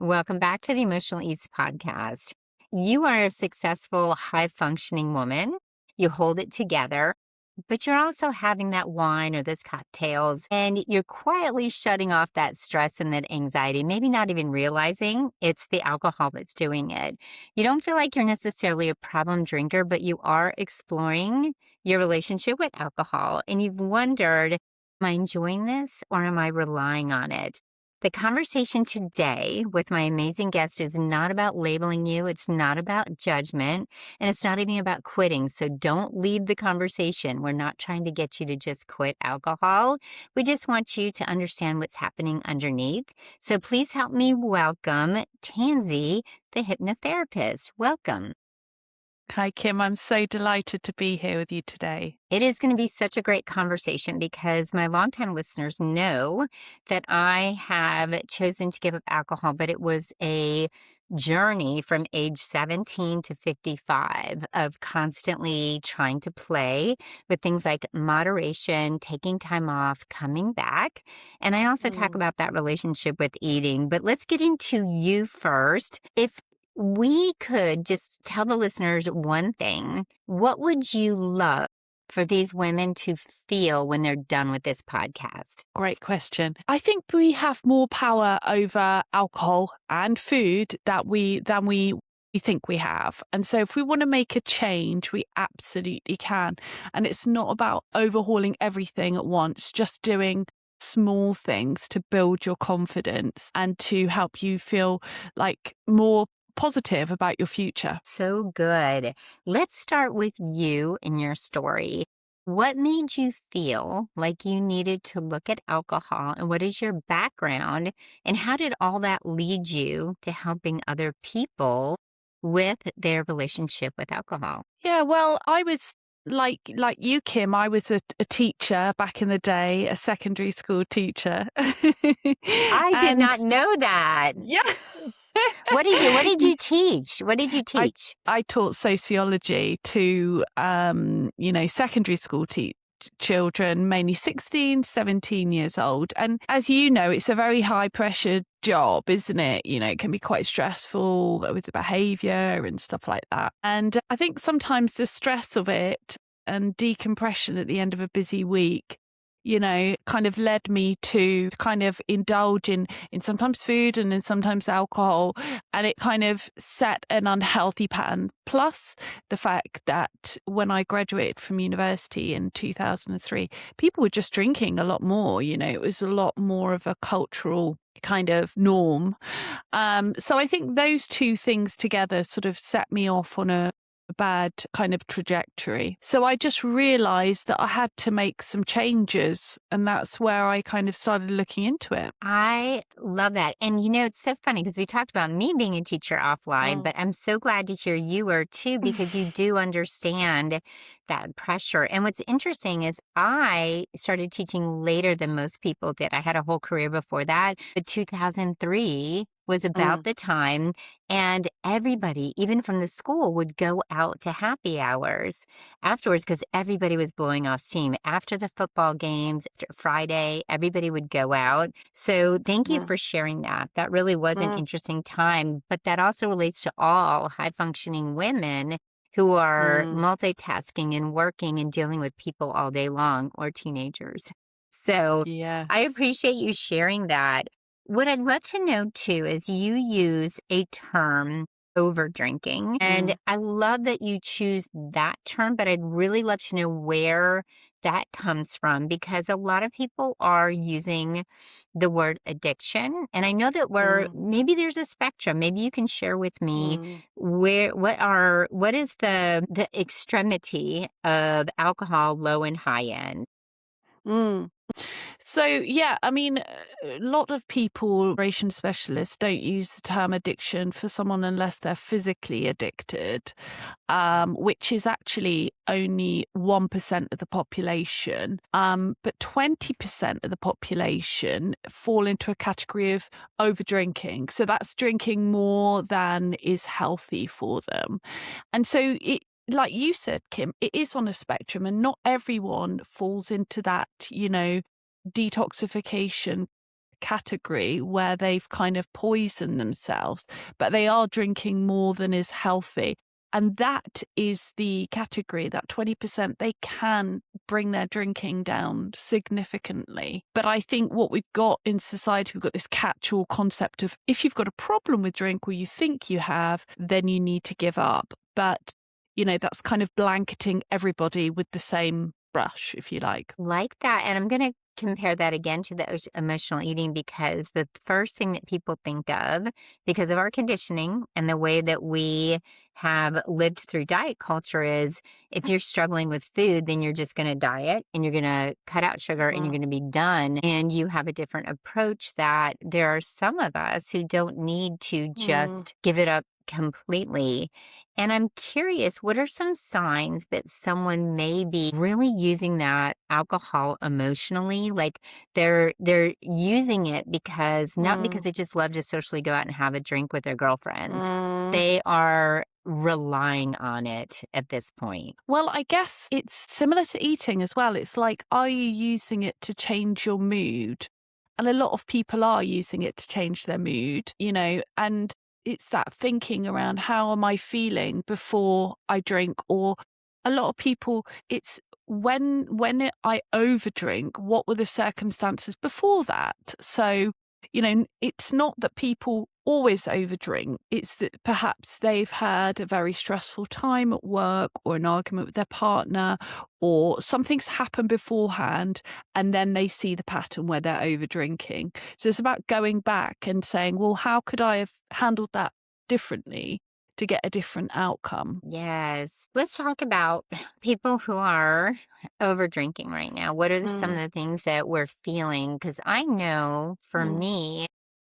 Welcome back to the Emotional Eats podcast. You are a successful, high functioning woman. You hold it together, but you're also having that wine or those cocktails, and you're quietly shutting off that stress and that anxiety, maybe not even realizing it's the alcohol that's doing it. You don't feel like you're necessarily a problem drinker, but you are exploring your relationship with alcohol, and you've wondered, am I enjoying this or am I relying on it? The conversation today with my amazing guest is not about labeling you. It's not about judgment, and it's not even about quitting. So don't leave the conversation. We're not trying to get you to just quit alcohol. We just want you to understand what's happening underneath. So please help me welcome Tansy, the hypnotherapist. Welcome. Hi, Kim. I'm so delighted to be here with you today. It is going to be such a great conversation because my longtime listeners know that I have chosen to give up alcohol, but it was a journey from age 17 to 55 of constantly trying to play with things like moderation, taking time off, coming back. And I also talk Mm. about that relationship with eating. But let's get into you first. If we could just tell the listeners one thing, what would you love for these women to feel when they're done with this podcast? Great question. I think we have more power over alcohol and food than we think we have. And so if we want to make a change, we absolutely can. And it's not about overhauling everything at once, just doing small things to build your confidence and to help you feel like more positive about your future. So good. Let's start with you and your story. What made you feel like you needed to look at alcohol, and what is your background, and how did all that lead you to helping other people with their relationship with alcohol? Yeah, well, I was like you, Kim. I was a teacher back in the day, a secondary school teacher. I did And not know that. yeah. What did you teach? What did you I teach? I taught sociology to secondary school children, mainly 16, 17 years old. And as you know, it's a very high pressure job, isn't it? It can be quite stressful with the behavior and stuff like that. And I think sometimes the stress of it and decompression at the end of a busy week, kind of led me to kind of indulge in sometimes food and then sometimes alcohol. And it kind of set an unhealthy pattern. Plus the fact that when I graduated from university in 2003, people were just drinking a lot more. It was a lot more of a cultural kind of norm. So I think those two things together sort of set me off on a bad kind of trajectory. So I just realized that I had to make some changes, and that's where I kind of started looking into it. I love that. And it's so funny because we talked about me being a teacher offline, Mm. but I'm so glad to hear you were too, because you do understand that pressure. And what's interesting is I started teaching later than most people did. I had a whole career before that. But 2003 was about Mm. the time, and everybody, even from the school, would go out to happy hours afterwards because everybody was blowing off steam. After the football games, after Friday, everybody would go out. So thank you Mm. for sharing that. That really was an Mm. interesting time, but that also relates to all high functioning women who are Mm. multitasking and working and dealing with people all day long, or teenagers. So I Yes. appreciate you sharing that. What I'd love to know too is you use a term, overdrinking, and Mm. I love that you choose that term, but I'd really love to know where that comes from, because a lot of people are using the word addiction. And I know that Mm. maybe there's a spectrum. Maybe you can share with me Mm. what is the extremity of alcohol, low and high end? Mm. So, yeah, I mean, a lot of people, operation specialists, don't use the term addiction for someone unless they're physically addicted, which is actually only 1% of the population. But 20% of the population fall into a category of overdrinking. So that's drinking more than is healthy for them. And so like you said, Kim, it is on a spectrum, and not everyone falls into that, detoxification category where they've kind of poisoned themselves, but they are drinking more than is healthy. And that is the category, that 20%, they can bring their drinking down significantly. But I think what we've got in society, we've got this catch-all concept of if you've got a problem with drink or you think you have, then you need to give up. But, that's kind of blanketing everybody with the same brush, if you like. Like that, and I'm gonna compare that again to the emotional eating because the first thing that people think of, because of our conditioning and the way that we have lived through diet culture is if you're struggling with food, then you're just gonna diet and you're gonna cut out sugar and you're Mm, gonna be done, and you have a different approach that there are some of us who don't need to mm, just give it up completely. And I'm curious, what are some signs that someone may be really using that alcohol emotionally? Like they're using it because not because mm, they just love to socially go out and have a drink with their girlfriends. mm. They are relying on it at this point. Well, I guess it's similar to eating as well. It's like, are you using it to change your mood? And a lot of people are using it to change their mood, and it's that thinking around how am I feeling before I drink? Or a lot of people, it's I overdrink, what were the circumstances before that? So, it's not that people always overdrink. It's that perhaps they've had a very stressful time at work or an argument with their partner or something's happened beforehand and then they see the pattern where they're overdrinking. So it's about going back and saying, well, how could I have handled that differently to get a different outcome? Yes. Let's talk about people who are over drinking right now. What are some of Mm, the things that we're feeling? Because I know for mm, me,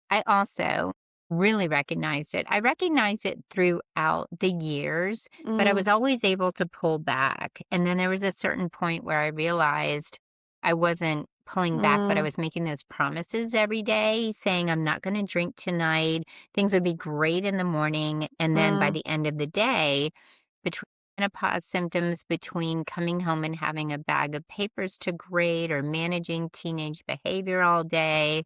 I also really recognized it. I recognized it throughout the years, but I mm, was always able to pull back. And then there was a certain point where I realized I wasn't pulling back, but I mm, was making those promises every day, saying, I'm not going to drink tonight. Things would be great in the morning. And then by mm, the end of the day, between menopause symptoms, between coming home and having a bag of papers to grade or managing teenage behavior all day,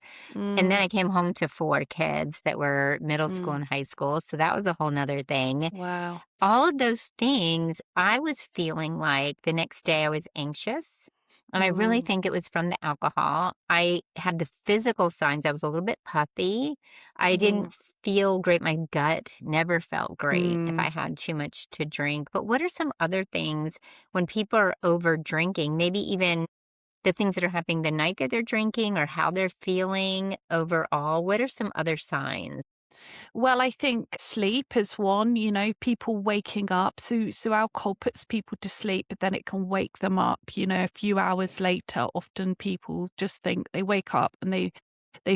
and then mm, I came home to 4 kids that were middle school mm. and high school, so that was a whole 'nother thing. Wow. All of those things, I was feeling like the next day I was anxious, and I really Mm, think it was from the alcohol. I had the physical signs, I was a little bit puffy. I mm, didn't feel great, my gut never felt great if mm. I had too much to drink. But what are some other things when people are over drinking, maybe even the things that are happening the night that they're drinking or how they're feeling overall? What are some other signs? Well, I think sleep is one, people waking up. So alcohol puts people to sleep, but then it can wake them up, a few hours later. Often people just think they wake up and they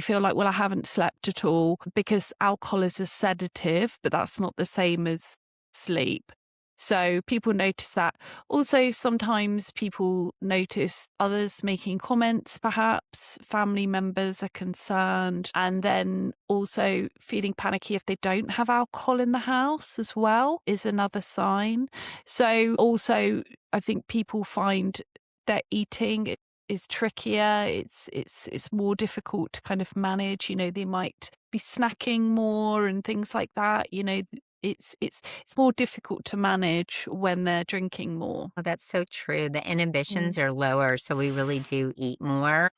feel like, well, I haven't slept at all because alcohol is a sedative, but that's not the same as sleep. So people notice that. Also, sometimes people notice others making comments, perhaps family members are concerned, and then also feeling panicky if they don't have alcohol in the house as well is another sign. So also, I think people find their eating is trickier. It's more difficult to kind of manage. They might be snacking more and things like that. It's more difficult to manage when they're drinking more. Oh, that's so true. The Mm, inhibitions are lower, so we really do eat more.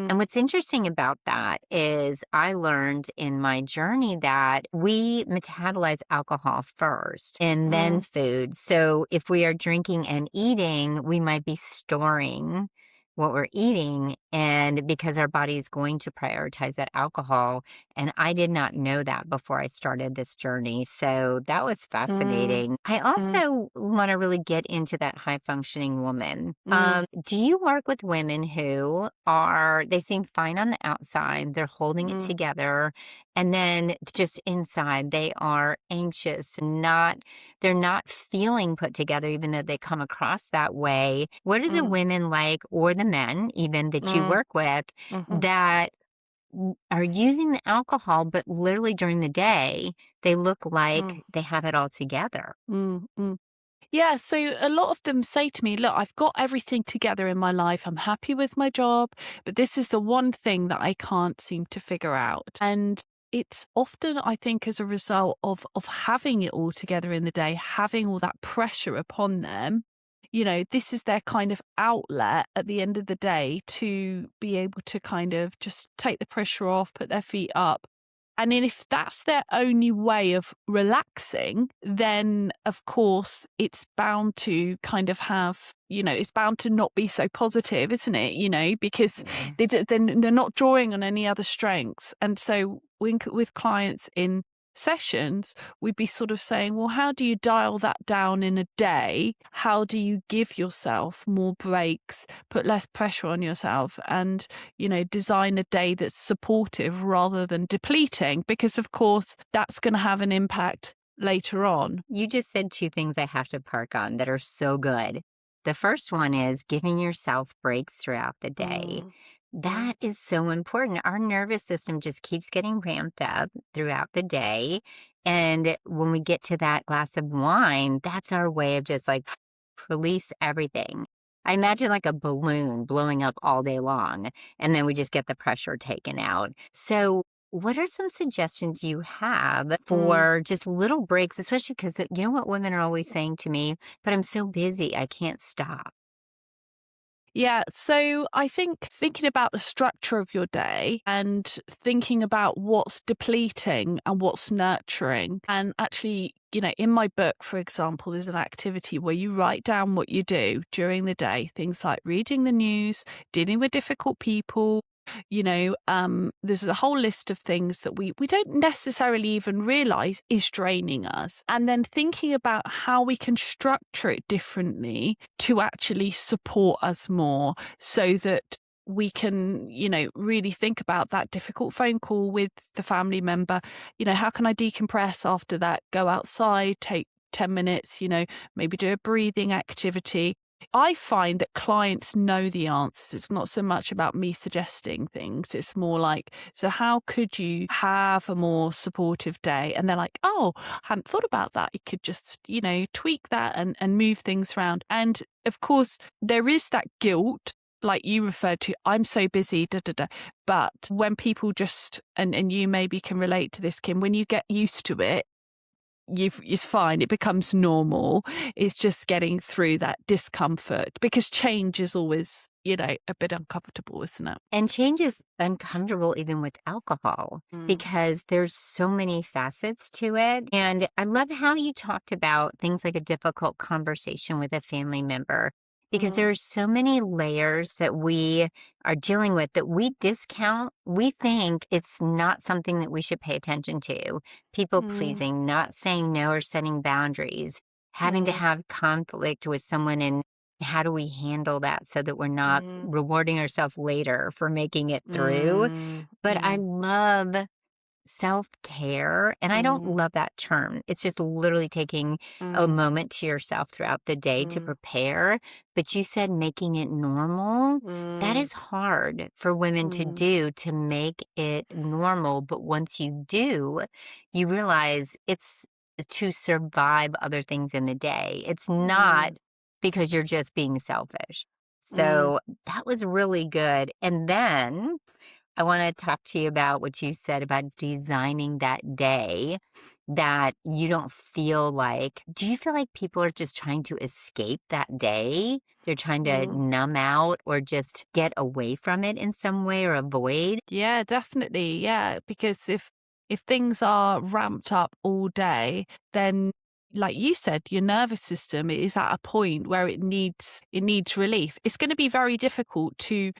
And mm, what's interesting about that is I learned in my journey that we metabolize alcohol first and then mm, food. So if we are drinking and eating, we might be storing what we're eating. And because our body is going to prioritize that alcohol. And I did not know that before I started this journey. So that was mm, fascinating. I mm, also want to really get into that high functioning woman. mm, Do you work with women who they seem fine on the outside, they're holding it mm, together, and then just inside they are anxious, they're not feeling put together, even though they come across that way? What are the mm, women like, or the men even that you mm, work with, mhm, that are using the alcohol, but literally during the day, they look mm, like they have it all together? mm, mm. Yeah, so a lot of them say to me, look, I've got everything together in my life. I'm happy with my job, but this is the one thing that I can't seem to figure out. And it's often, I think, as a result of having it all together in the day, having all that pressure upon them. This is their kind of outlet at the end of the day to be able to kind of just take the pressure off, put their feet up. And then if that's their only way of relaxing, then of course it's bound to kind of have, it's bound to not be so positive, isn't it? Because Yeah. then they're not drawing on any other strengths. And so with clients in sessions, we'd be sort of saying, well, how do you dial that down in a day? How do you give yourself more breaks, put less pressure on yourself, and design a day that's supportive rather than depleting, because of course that's going to have an impact later on. You just said two things I have to park on that are so good. The first one is giving yourself breaks throughout the day. Mm, mm, That is so important. Our nervous system just keeps getting ramped up throughout the day. And when we get to that glass of wine, that's our way of just like release everything. I imagine like a balloon blowing up all day long, and then we just get the pressure taken out. So, what are some suggestions you have mm. for just little breaks, especially because you know what women are always saying to me, but I'm so busy, I can't stop. Yeah, so I think thinking about the structure of your day and thinking about what's depleting and what's nurturing. And actually, in my book, for example, there's an activity where you write down what you do during the day, things like reading the news, dealing with difficult people. There's a whole list of things that we don't necessarily even realize is draining us. And then thinking about how we can structure it differently to actually support us more so that we can, really think about that difficult phone call with the family member. How can I decompress after that? Go outside, take 10 minutes, maybe do a breathing activity. I find that clients know the answers. It's not so much about me suggesting things. It's more like, so how could you have a more supportive day? And they're like, oh, I hadn't thought about that. You could just, tweak that and move things around. And of course, there is that guilt, like you referred to, I'm so busy, da da da. But when people just, and you maybe can relate to this, Kim, when you get used to it, it's fine. It becomes normal. It's just getting through that discomfort, because change is always, a bit uncomfortable, isn't it? And change is uncomfortable even with alcohol Mm, because there's so many facets to it. And I love how you talked about things like a difficult conversation with a family member because mm, there's so many layers that we are dealing with that we discount. We think it's not something that we should pay attention to. People mm, pleasing, not saying no or setting boundaries, having to mm, have conflict with someone and how do we handle that so that we're not mm, rewarding ourselves later for making it through? mm, But I mm, love self-care, and I don't mm, love that term. It's just literally taking a mm, moment to yourself throughout the day to mm, prepare. But you said making it normal. That mm, is hard for women to mm, do, to make it normal. But once you do, you realize it's to survive other things in the day. It's not mm, because you're just being selfish. mm, So that was really good. And then I want to talk to you about what you said about designing that day that you don't feel like. Do you feel like people are just trying to escape that day? They're trying to mm. numb out or just get away from it in some way or avoid? Yeah, definitely. Yeah, because if things are ramped up all day, then like you said, your nervous system is at a point where it needs relief. It's going to be very difficult to,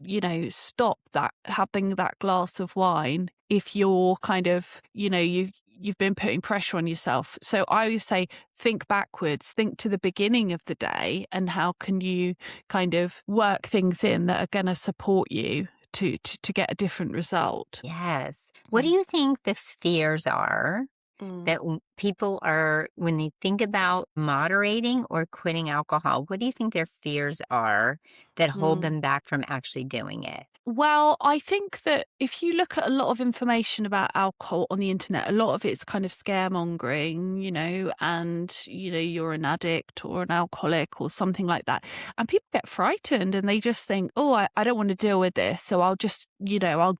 stop that having that glass of wine if you're kind of, you've been putting pressure on yourself. So I always say think backwards, think to the beginning of the day and how can you kind of work things in that are going to support you to get a different result. Yes. What do Mm. you think the fears are Mm, that people are, when they think about moderating or quitting alcohol, what do you think their fears are that hold mm. them back from actually doing it? Well, I think that if you look at a lot of information about alcohol on the internet, a lot of it's kind of scaremongering, and, you're an addict or an alcoholic or something like that. And people get frightened and they just think, oh, I don't want to deal with this. So I'll just, I'll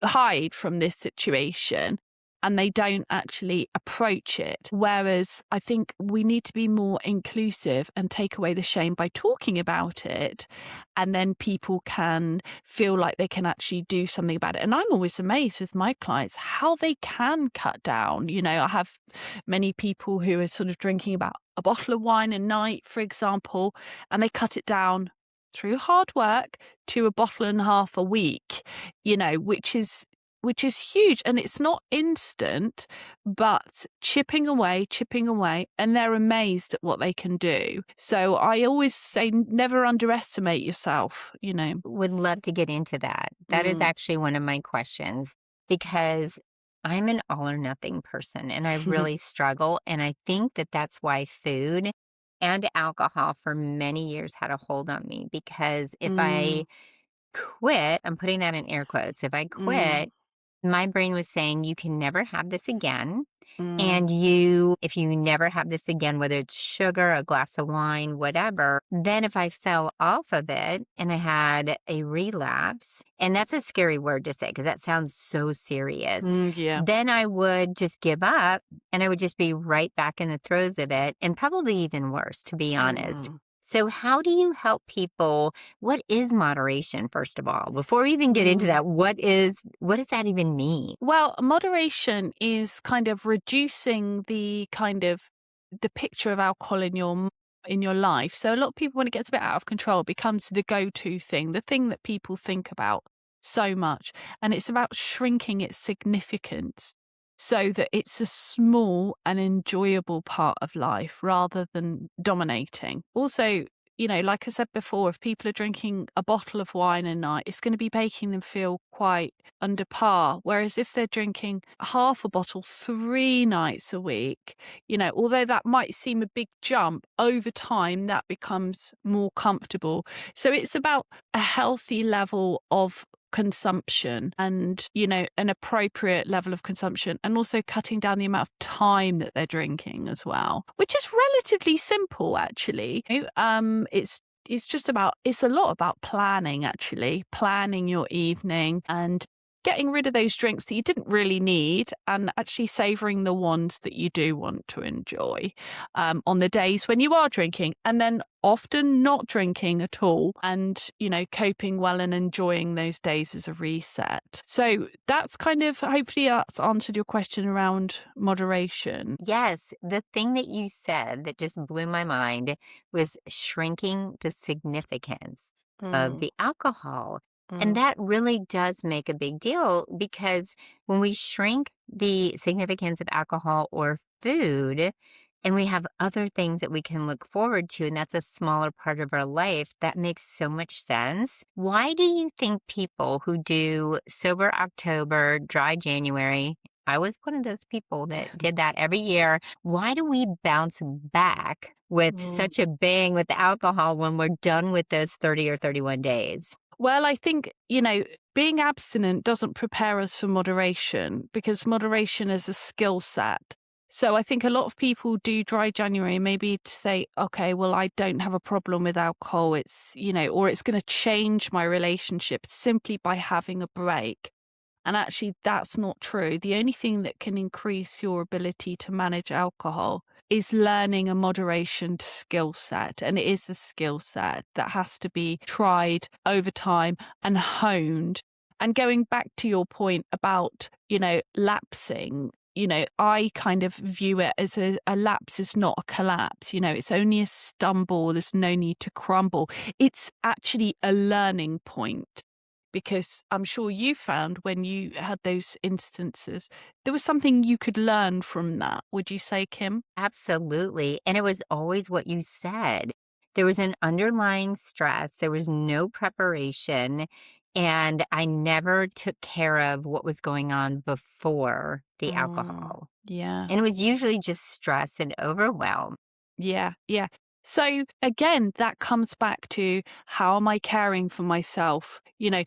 hide from this situation, and they don't actually approach it. Whereas I think we need to be more inclusive and take away the shame by talking about it. And then people can feel like they can actually do something about it. And I'm always amazed with my clients how they can cut down. I have many people who are sort of drinking about a bottle of wine a night, for example, and they cut it down through hard work to a bottle and a half a week, which is huge. And it's not instant, but chipping away, and they're amazed at what they can do. So I always say never underestimate yourself. Would love to get into that. That is Mm. actually one of my questions because I'm an all or nothing person and I really struggle. And I think that that's why food and alcohol for many years had a hold on me because if I Mm, quit, I'm putting that in air quotes, if I mm, quit, my brain was saying, you can never have this again. mm, And if you never have this again, whether it's sugar, a glass of wine, whatever, then if I fell off of it and I had a relapse, and that's a scary word to say because that sounds so serious, yeah. then I would just give up and I would just be right back in the throes of it and probably even worse, to be honest. Mm, So, how do you help people? What is moderation, first of all? Before we even get into mm. that, what does that even mean? Well, moderation is kind of reducing the picture of alcohol in your life. So a lot of people, when it gets a bit out of control, it becomes the go-to thing, the thing that people think about so much. And it's about shrinking its significance so that it's a small and enjoyable part of life rather than dominating. Also, like I said before, if people are drinking a bottle of wine a night, it's going to be making them feel quite under par. Whereas if they're drinking half a bottle 3 nights a week, although that might seem a big jump, over time that becomes more comfortable. So it's about a healthy level of consumption and, an appropriate level of consumption, and also cutting down the amount of time that they're drinking as well, which is relatively simple actually. It's a lot about planning, actually, planning your evening and getting rid of those drinks that you didn't really need and actually savoring the ones that you do want to enjoy on the days when you are drinking, and then often not drinking at all and, coping well and enjoying those days as a reset. So that's kind of, hopefully that's answered your question around moderation. Yes, the thing that you said that just blew my mind was shrinking the significance of Mm, the alcohol. And mm, that really does make a big deal because when we shrink the significance of alcohol or food, and we have other things that we can look forward to, and that's a smaller part of our life, that makes so much sense. Why do you think people who do sober October, dry January, I was one of those people that did that every year. Why do we bounce back with mm. such a bang with the alcohol when we're done with those 30 or 31 days? Well, I think, being abstinent doesn't prepare us for moderation because moderation is a skill set. So I think a lot of people do dry January maybe to say, okay, well, I don't have a problem with alcohol. Or it's going to change my relationship simply by having a break. And actually, that's not true. The only thing that can increase your ability to manage alcohol is learning a moderation skill set. And it is a skill set that has to be tried over time and honed. And going back to your point about, lapsing, I kind of view it as a lapse is not a collapse. It's only a stumble. There's no need to crumble. It's actually a learning point, because I'm sure you found when you had those instances, there was something you could learn from that. Would you say, Kim? Absolutely. And it was always what you said. There was an underlying stress, there was no preparation. and I never took care of what was going on before the Mm. alcohol. Yeah. And it was usually just stress and overwhelm. Yeah, yeah. So again, that comes back to how am I caring for myself?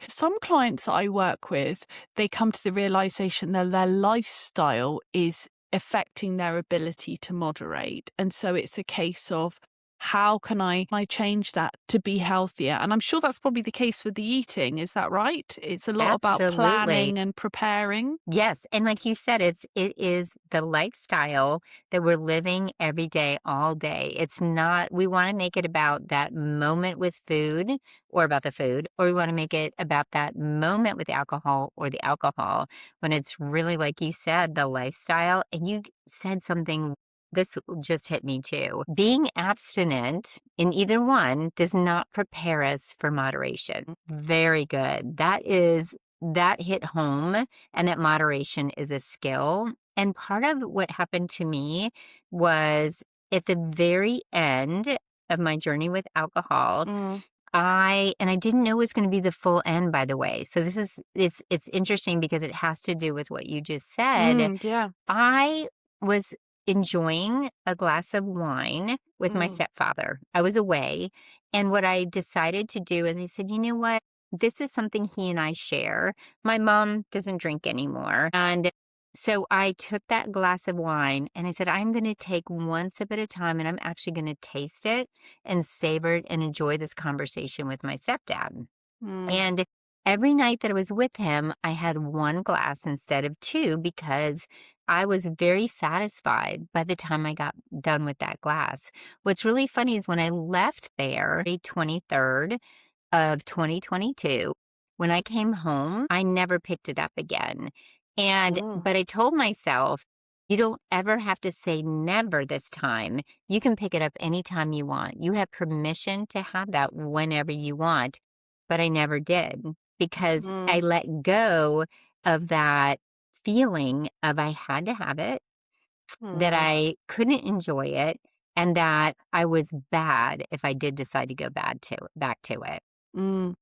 Some clients that I work with, they come to the realization that their lifestyle is affecting their ability to moderate. And so it's a case of how can I change that to be healthier? And I'm sure that's probably the case with the eating. Is that right? It's a lot about Absolutely. planning and preparing. Yes, and like you said, it is the lifestyle that we're living every day, all day. It's not we wanna make it about that moment with food or about the food, or we wanna make it about that moment with alcohol or the alcohol, when it's really, like you said, the lifestyle, and you said something this just hit me too. Being abstinent in either one does not prepare us for moderation. Very good. That hit home and that moderation is a skill. And part of what happened to me was at the very end of my journey with alcohol, Mm, I didn't know it was going to be the full end, by the way. So this is it's interesting because it has to do with what you just said. yeah. I was enjoying a glass of wine with my Mm, stepfather. I was away, and what I decided to do is I said, "You know what? This is something he and I share. My mom doesn't drink anymore." And so I took that glass of wine and I said, "I'm going to take one sip at a time and I'm actually going to taste it and savor it and enjoy this conversation with my stepdad." mm, And every night that I was with him, I had one glass instead of two because I was very satisfied by the time I got done with that glass. What's really funny is when I left there, May 23rd of 2022, when I came home, I never picked it up again. mm, But I told myself, you don't ever have to say never this time. You can pick it up anytime you want. You have permission to have that whenever you want. But I never did because I mm. let go of that feeling of I had to have it, that Mm, I couldn't enjoy it, and that I was bad if I did decide to go back to it.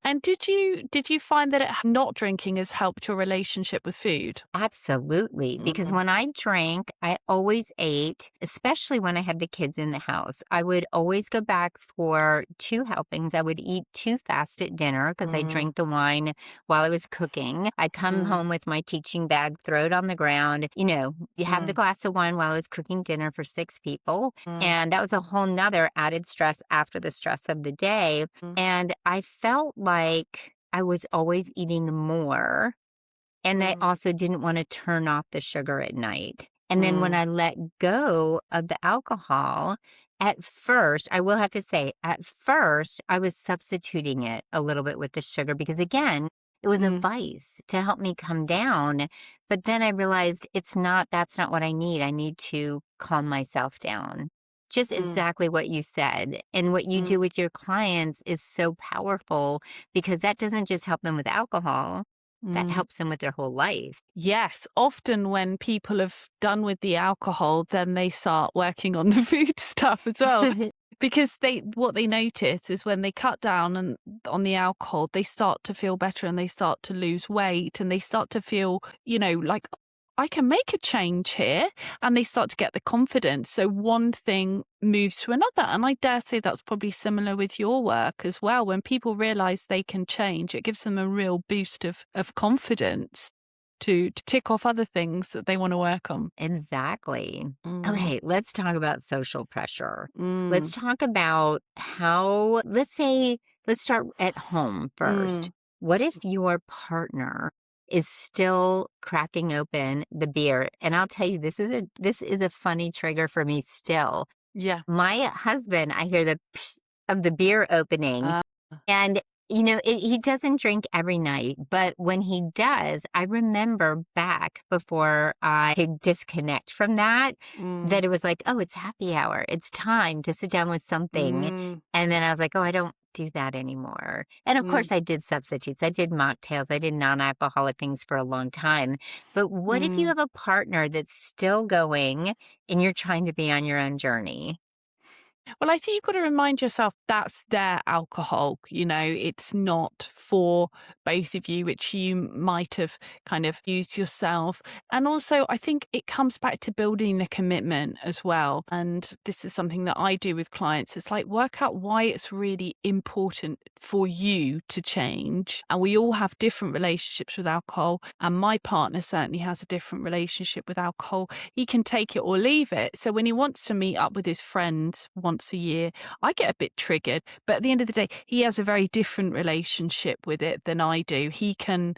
And did you find that not drinking has helped your relationship with food? Absolutely, because Mm, when I drank, I always ate, especially when I had the kids in the house. I would always go back for 2 helpings. I would eat too fast at dinner because I mm, drank the wine while I was cooking. I come mm, home with my teaching bag, throw it on the ground, you have the mm, glass of wine while I was cooking dinner for 6 people, mm, and that was a whole 'nother added stress after the stress of the day, mm, and I felt like I was always eating more and I mm, also didn't wanna turn off the sugar at night. And then when mm, I let go of the alcohol, at first, I will have to say, at first, I was substituting it a little bit with the sugar because, again, it was a mm, vice to help me come down. But then I realized that's not what I need. I need to calm myself down. Just mm, exactly what you said. And what you do mm, with your clients is so powerful because that doesn't just help them with alcohol, that mm. helps them with their whole life. Yes, often when people have done with the alcohol, then they start working on the food stuff as well. Because what they notice is when they cut down on the alcohol, they start to feel better and they start to lose weight and they start to feel, like I can make a change here, and they start to get the confidence. So one thing moves to another. And I dare say that's probably similar with your work as well. When people realize they can change, it gives them a real boost of confidence to tick off other things that they want to work on. Exactly. Mm, Okay, let's talk about social pressure. Let's mm, talk about let's start at home first. mm. What if your partner is still cracking open the beer? And I'll tell you, this is a funny trigger for me still. Yeah. My husband, I hear the psh of the beer opening, Uh, and, he doesn't drink every night, but when he does, I remember back before I could disconnect from that, mm, that it was like, "Oh, it's happy hour. It's time to sit down with something." mm, And then I was like, "Oh, I don't do that anymore." And of mm, course, I did substitutes. I did mocktails. I did non-alcoholic things for a long time. But what if you mm. have a partner that's still going and you're trying to be on your own journey? Well, I think you've got to remind yourself that's their alcohol. It's not for both of you, which you might have kind of used yourself. And also, I think it comes back to building the commitment as well. And this is something that I do with clients. It's like work out why it's really important for you to change. And we all have different relationships with alcohol. And my partner certainly has a different relationship with alcohol. He can take it or leave it. So when he wants to meet up with his friends once a year, I get a bit triggered. But at the end of the day, he has a very different relationship with it than I do. He can,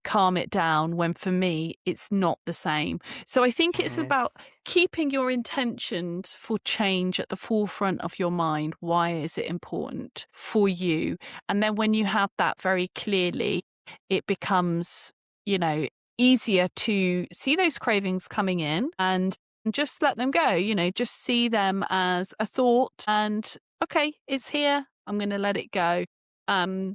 calm it down when for me, it's not the same. So I think it's Yes. about keeping your intentions for change at the forefront of your mind. Why is it important for you? And then when you have that very clearly, it becomes, easier to see those cravings coming in and just let them go, just see them as a thought and okay, it's here. I'm going to let it go. Um,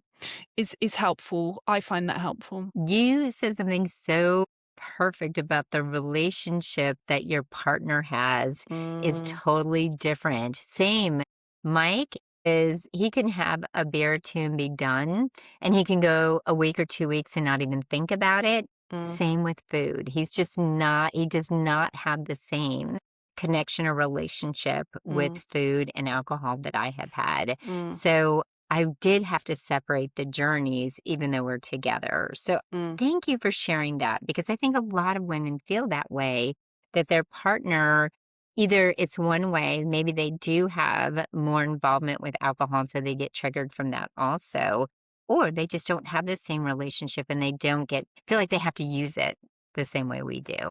is helpful. I find that helpful. You said something so perfect about the relationship that your partner has is Mm, totally different. Same. Mike is he can have a beer or two and be done, and he can go a week or 2 weeks and not even think about it. mm, Same with food. He does not have the same connection or relationship with mm, food and alcohol that I have had. mm, So I did have to separate the journeys even though we're together. So mm. thank you for sharing that because I think a lot of women feel that way that their partner, either it's one way, maybe they do have more involvement with alcohol, so they get triggered from that also, or they just don't have the same relationship and they don't feel like they have to use it the same way we do.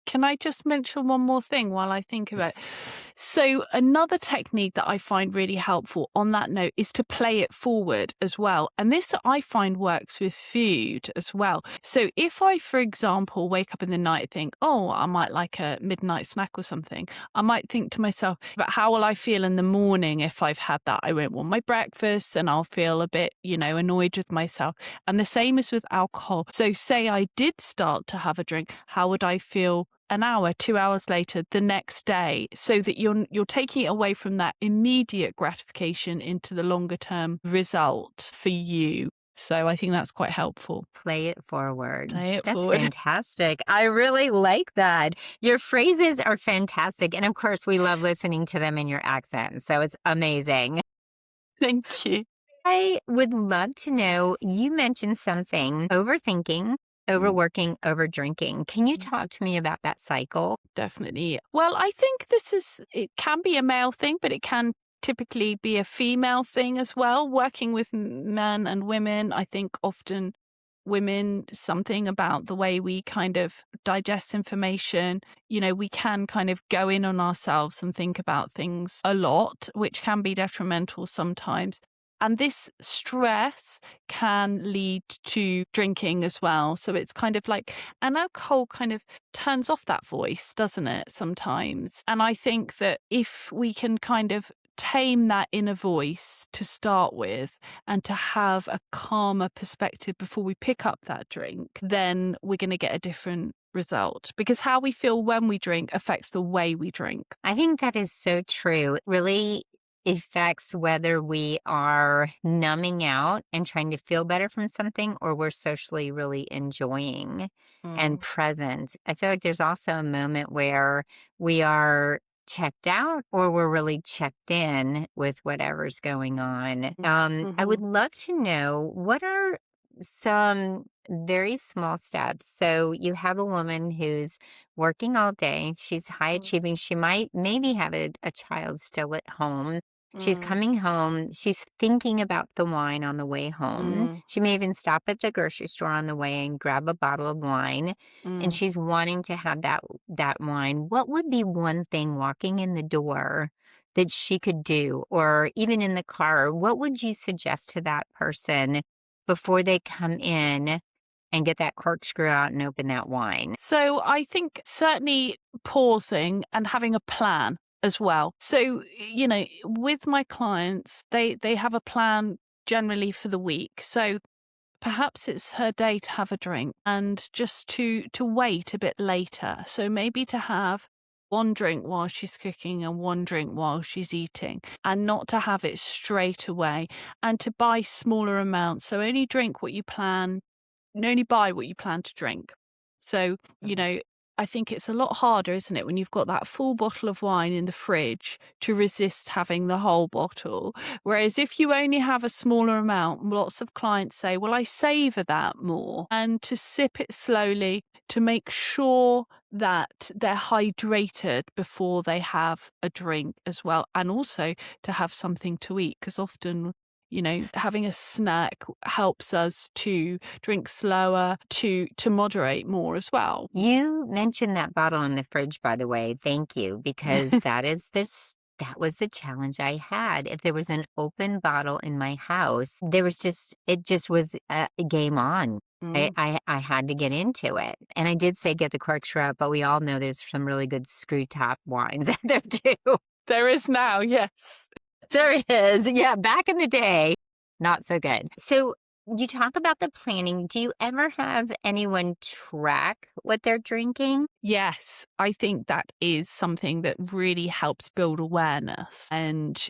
Can I just mention one more thing while I think about it? Yes. So, another technique that I find really helpful on that note is to play it forward as well. And this I find works with food as well. So, if I, for example, wake up in the night and think, oh, I might like a midnight snack or something, I might think to myself, but how will I feel in the morning if I've had that? I won't want my breakfast and I'll feel a bit, annoyed with myself. And the same is with alcohol. So, say I did start to have a drink, how would I feel an hour, 2 hours later, the next day, so that you're taking it away from that immediate gratification into the longer term result for you. So I think that's quite helpful. Play it forward. Play it That's forward. fantastic. I really like that. Your phrases are fantastic. And of course, we love listening to them in your accent. So it's amazing. Thank you. I would love to know you mentioned something overthinking, Mm, overworking, overdrinking. Can you mm, talk to me about that cycle? definitely. Well, I think it can be a male thing, but it can typically be a female thing as well. Working with men and women, I think often women, something about the way we kind of digest information, we can kind of go in on ourselves and think about things a lot, which can be detrimental sometimes. And this stress can lead to drinking as well. So it's kind of like, and alcohol kind of turns off that voice, doesn't it, sometimes? And I think that if we can kind of tame that inner voice to start with and to have a calmer perspective before we pick up that drink, then we're going to get a different result because how we feel when we drink affects the way we drink. I think that is so true. It really affects whether we are numbing out and trying to feel better from something or we're socially really enjoying and Mm, present. I feel like there's also a moment where we are checked out or we're really checked in with whatever's going on. mm, I would mhm, love to know what are some very small steps. So you have a woman who's working all day. She's high mm, achieving. She might maybe have a child still at home. She's mm, coming home. She's thinking about the wine on the way home. mm, She may even stop at the grocery store on the way and grab a bottle of wine. And mm. she's wanting to have that wine. What would be one thing walking in the door that she could do, or even in the car? What would you suggest to that person before they come in and get that corkscrew out and open that wine? So I think certainly pausing and having a plan as well. So, with my clients, they have a plan generally for the week. So perhaps it's her day to have a drink and just to wait a bit later. So maybe to have one drink while she's cooking and one drink while she's eating, and not to have it straight away, and to buy smaller amounts. So only buy what you plan to drink. So, I think it's a lot harder, isn't it, when you've got that full bottle of wine in the fridge to resist having the whole bottle. Whereas if you only have a smaller amount, lots of clients say, well, I savor that more. And to sip it slowly, to make sure that they're hydrated before they have a drink as well. And also to have something to eat, because often having a snack helps us to drink slower, to moderate more as well. You mentioned that bottle in the fridge, by the way. Thank you, because that was the challenge I had. If there was an open bottle in my house, it just was a game on. Mm. I had to get into it. And I did say get the cork strap, but we all know there's some really good screw top wines out there too. There is now, yes. There is. Yeah, back in the day, not so good. So you talk about the planning. Do you ever have anyone track what they're drinking? Yes, I think that is something that really helps build awareness. And,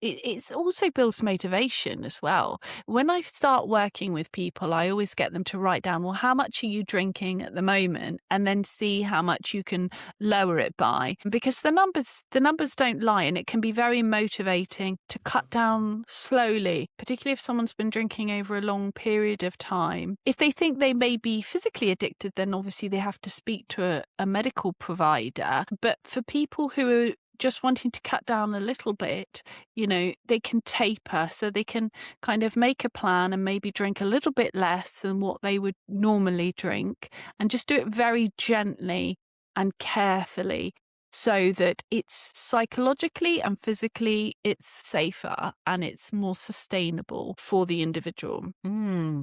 it's also builds motivation as well. When I start working with people, I always get them to write down, well, how much are you drinking at the moment? And then see how much you can lower it by. Because the numbers don't lie, and it can be very motivating to cut down slowly, particularly if someone's been drinking over a long period of time. If they think they may be physically addicted, then obviously they have to speak to a medical provider. But for people who are just wanting to cut down a little bit, they can taper, so they can kind of make a plan and maybe drink a little bit less than what they would normally drink, and just do it very gently and carefully, so that it's psychologically and physically it's safer and it's more sustainable for the individual.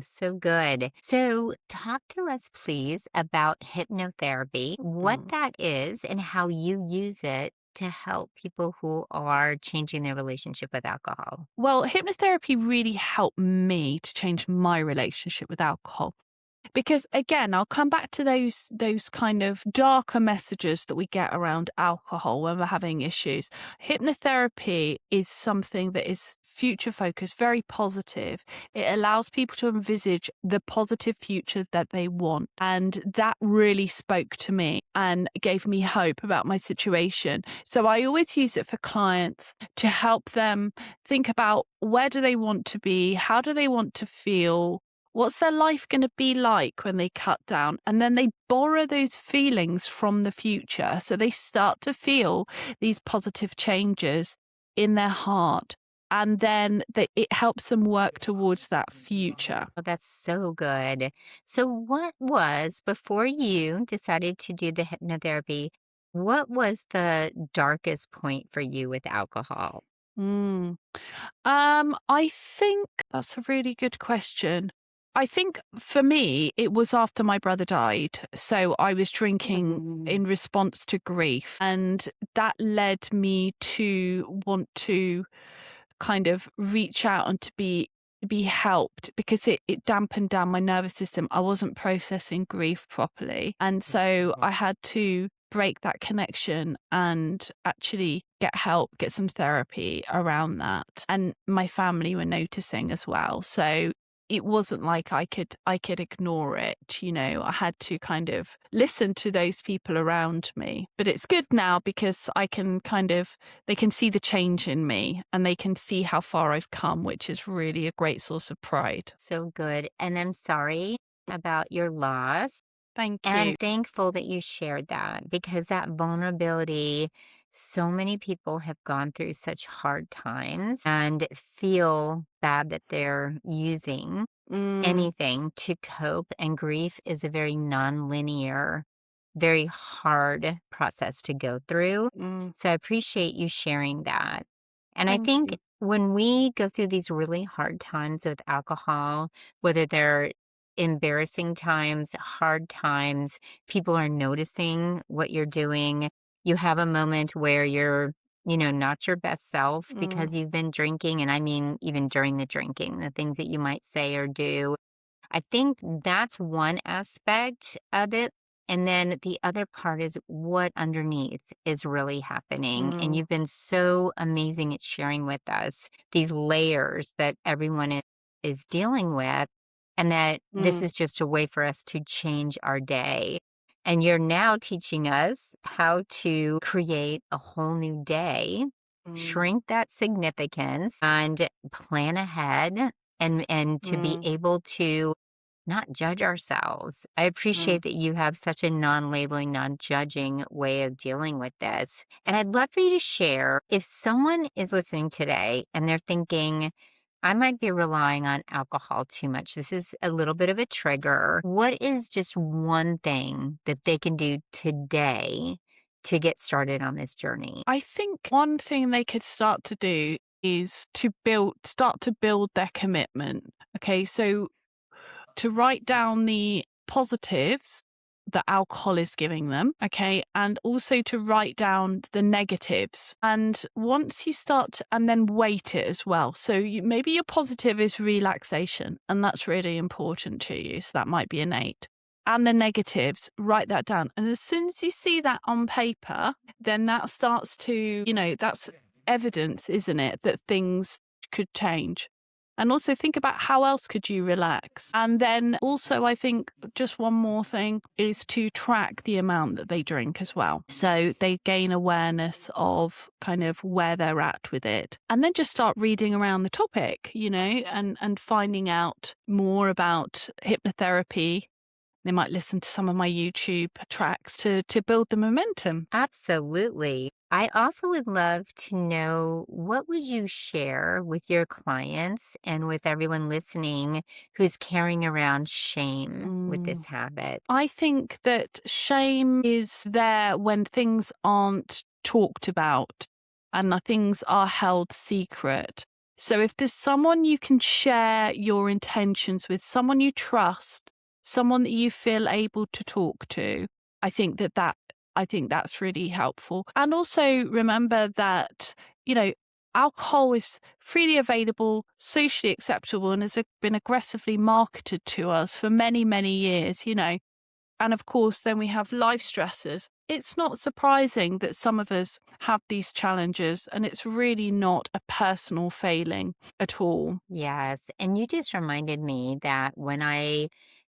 So good. So talk to us, please, about hypnotherapy, what Mm. that is, and how you use it to help people who are changing their relationship with alcohol. Well, hypnotherapy really helped me to change my relationship with alcohol. Because again, I'll come back to those kind of darker messages that we get around alcohol when we're having issues. Hypnotherapy is something that is future focused, very positive. It allows people to envisage the positive future that they want. And that really spoke to me and gave me hope about my situation. So I always use it for clients to help them think about, where do they want to be? How do they want to feel? What's their life going to be like when they cut down? And then they borrow those feelings from the future. So they start to feel these positive changes in their heart. And then it helps them work towards that future. Oh, that's so good. So, what was, before you decided to do the hypnotherapy, what was the darkest point for you with alcohol? Mm. I think that's a really good question. I think for me, it was after my brother died. So I was drinking Mm. in response to grief. And that led me to want to kind of reach out and to be helped, because it dampened down my nervous system. I wasn't processing grief properly. And so I had to break that connection and actually get help, get some therapy around that. And my family were noticing as well. So it wasn't like I could ignore it. I had to kind of listen to those people around me. But it's good now, because they can see the change in me, and they can see how far I've come, which is really a great source of pride. So good. And I'm sorry about your loss. Thank And I'm you. thankful that you shared that, because that vulnerability, so many people have gone through such hard times and feel bad that they're using Mm, anything to cope. And grief is a very non-linear, very hard process to go through. mm, So I appreciate you sharing that. And I thank think you. when we go through these really hard times with alcohol, whether they're embarrassing times, hard times, people are noticing what you're doing. You have a moment where you're, not your best self Mm, because you've been drinking. And I mean, even during the drinking, the things that you might say or do. I think that's one aspect of it. And then the other part is what underneath is really happening. And Mm, you've been so amazing at sharing with us these layers that everyone is dealing with, and that this mm, is just a way for us to change our day. And you're now teaching us how to create a whole new day, mm, shrink that significance, and plan ahead, and to be mm, able to not judge ourselves. I mm. appreciate that you have such a non-labeling, non-judging way of dealing with this. And I'd love for you to share, if someone is listening today and they're thinking, I might be relying on alcohol too much. This is a little bit of a trigger. What is just one thing that they can do today to get started on this journey? I think one thing they could start to do is start to build their commitment. Okay, so to write down the positives that alcohol is giving them, okay, and also to write down the negatives. And once you start and then weight it as well. So maybe your positive is relaxation, and that's really important to you. So that might be innate. And the negatives, write that down. And as soon as you see that on paper, then that starts to, that's evidence, isn't it, that things could change. And also think about how else could you relax. And then also, I think just one more thing is to track the amount that they drink as well. So they gain awareness of kind of where they're at with it. And then just start reading around the topic, and finding out more about hypnotherapy. They might listen to some of my YouTube tracks to build the momentum. Absolutely. I also would love to know, what would you share with your clients and with everyone listening who's carrying around shame with Mm. this habit? I think that shame is there when things aren't talked about and things are held secret. So if there's someone you can share your intentions with, someone you trust, someone that you feel able to talk to, I think I think that's really helpful. And also remember that, you know, alcohol is freely available, socially acceptable, and has been aggressively marketed to us for many, many years. And of course, then we have life stressors. It's not surprising that some of us have these challenges, and it's really not a personal failing at all. Yes. And you just reminded me that when I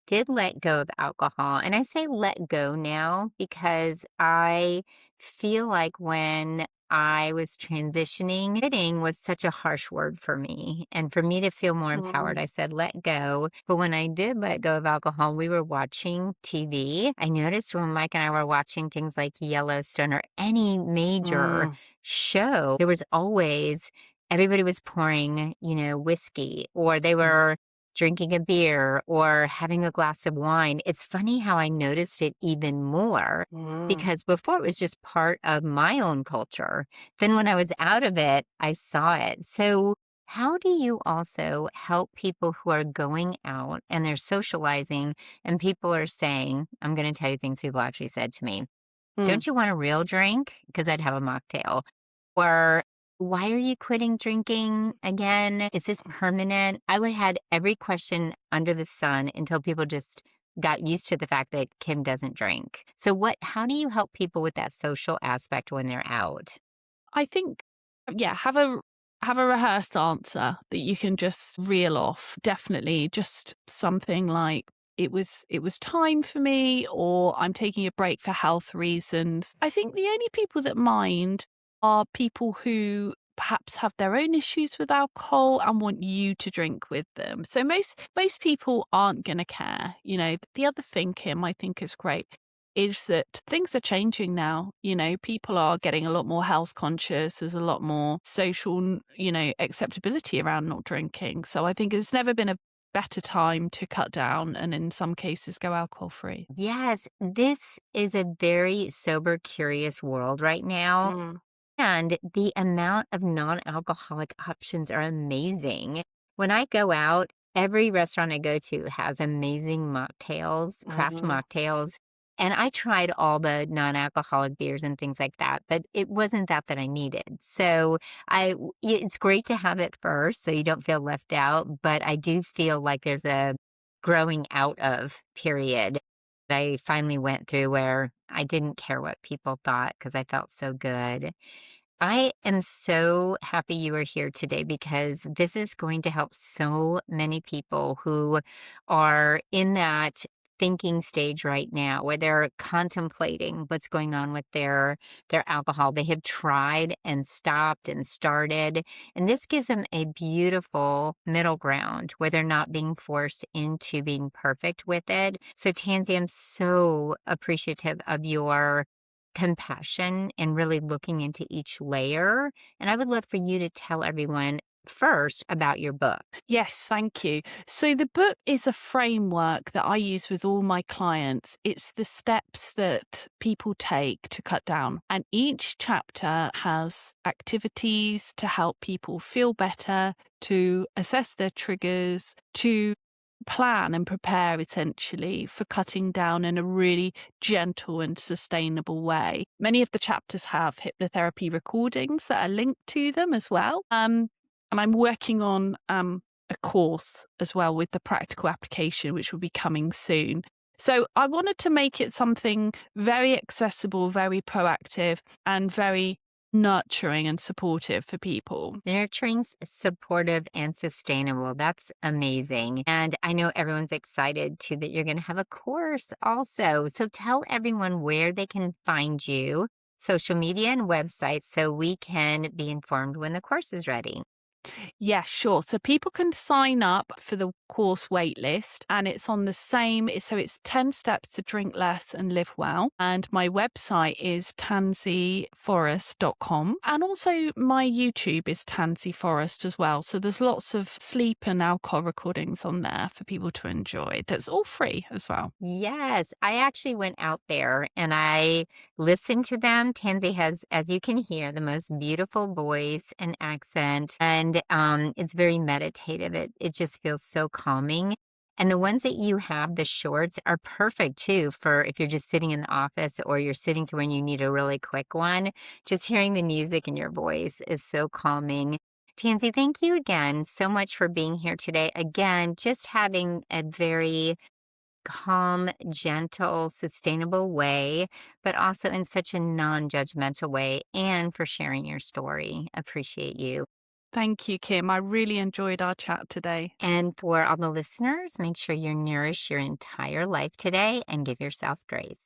did let go of alcohol, and I say let go now because I feel like when I was transitioning, quitting was such a harsh word for me. And for me to feel more empowered, Mm, I said let go. But when I did let go of alcohol, we were watching TV. I noticed when Mike and I were watching things like Yellowstone or any major mm, show, there was always everybody was pouring, whiskey, or they mm, were drinking a beer or having a glass of wine. It's funny how I noticed it even more mm, because before it was just part of my own culture. Then when I was out of it, I saw it. So, how do you also help people who are going out and they're socializing and people are saying, I'm going to tell you things people actually said to me. mm. Don't you want a real drink? Because I'd have a mocktail. Or, why are you quitting drinking again? Is this permanent? I would had every question under the sun until people just got used to the fact that Kim doesn't drink. So how do you help people with that social aspect when they're out? I think, yeah, have a rehearsed answer that you can just reel off. Definitely, just something like it was time for me, or I'm taking a break for health reasons. I think the only people that mind are people who perhaps have their own issues with alcohol and want you to drink with them. So most people aren't going to care. The other thing, Kim, I think is great is that things are changing now. People are getting a lot more health conscious. There's a lot more social, acceptability around not drinking. So I think it's never been a better time to cut down and in some cases go alcohol free. Yes, this is a very sober, curious world right now. Mm, And the amount of non-alcoholic options are amazing. When I go out, every restaurant I go to has amazing mocktails, craft mhm, mocktails, and I tried all the non-alcoholic beers and things like that, but it wasn't that I needed. So it's great to have it first so you don't feel left out, but I do feel like there's a growing out of period. I finally went through where I didn't care what people thought because I felt so good. I am so happy you are here today because this is going to help so many people who are in that thinking stage right now where they're contemplating what's going on with their alcohol. They have tried and stopped and started, and this gives them a beautiful middle ground where they're not being forced into being perfect with it. So Tansy, I'm so appreciative of your compassion and really looking into each layer. And I would love for you to tell everyone first about your book. Yes, thank you. So the book is a framework that I use with all my clients. It's the steps that people take to cut down. And each chapter has activities to help people feel better, to assess their triggers, to plan and prepare essentially for cutting down in a really gentle and sustainable way. Many of the chapters have hypnotherapy recordings that are linked to them as well. And I'm working on a course as well with the practical application, which will be coming soon. So I wanted to make it something very accessible, very proactive, and very nurturing and supportive for people. Nurturing, supportive, and sustainable. That's amazing. And I know everyone's excited too that you're going to have a course also. So tell everyone where they can find you, social media and websites, so we can be informed when the course is ready. Yeah, sure. So people can sign up for the course waitlist and it's on the same, so it's 10 steps to drink less and live well. And my website is tansyforrest.com. And also my YouTube is Tansy Forrest as well. So there's lots of sleep and alcohol recordings on there for people to enjoy. That's all free as well. Yes, I actually went out there and I listened to them. Tansy has, as you can hear, the most beautiful voice and accent, and it's very meditative. It just feels so calming. And the ones that you have, the shorts, are perfect too for if you're just sitting in the office or you're sitting to when you need a really quick one. Just hearing the music in your voice is so calming. Tansy, thank you again so much for being here today. Again, just having a very calm, gentle, sustainable way, but also in such a non judgmental way, and for sharing your story. Appreciate you. Thank you, Kim. I really enjoyed our chat today. And for all the listeners, make sure you nourish your entire life today and give yourself grace.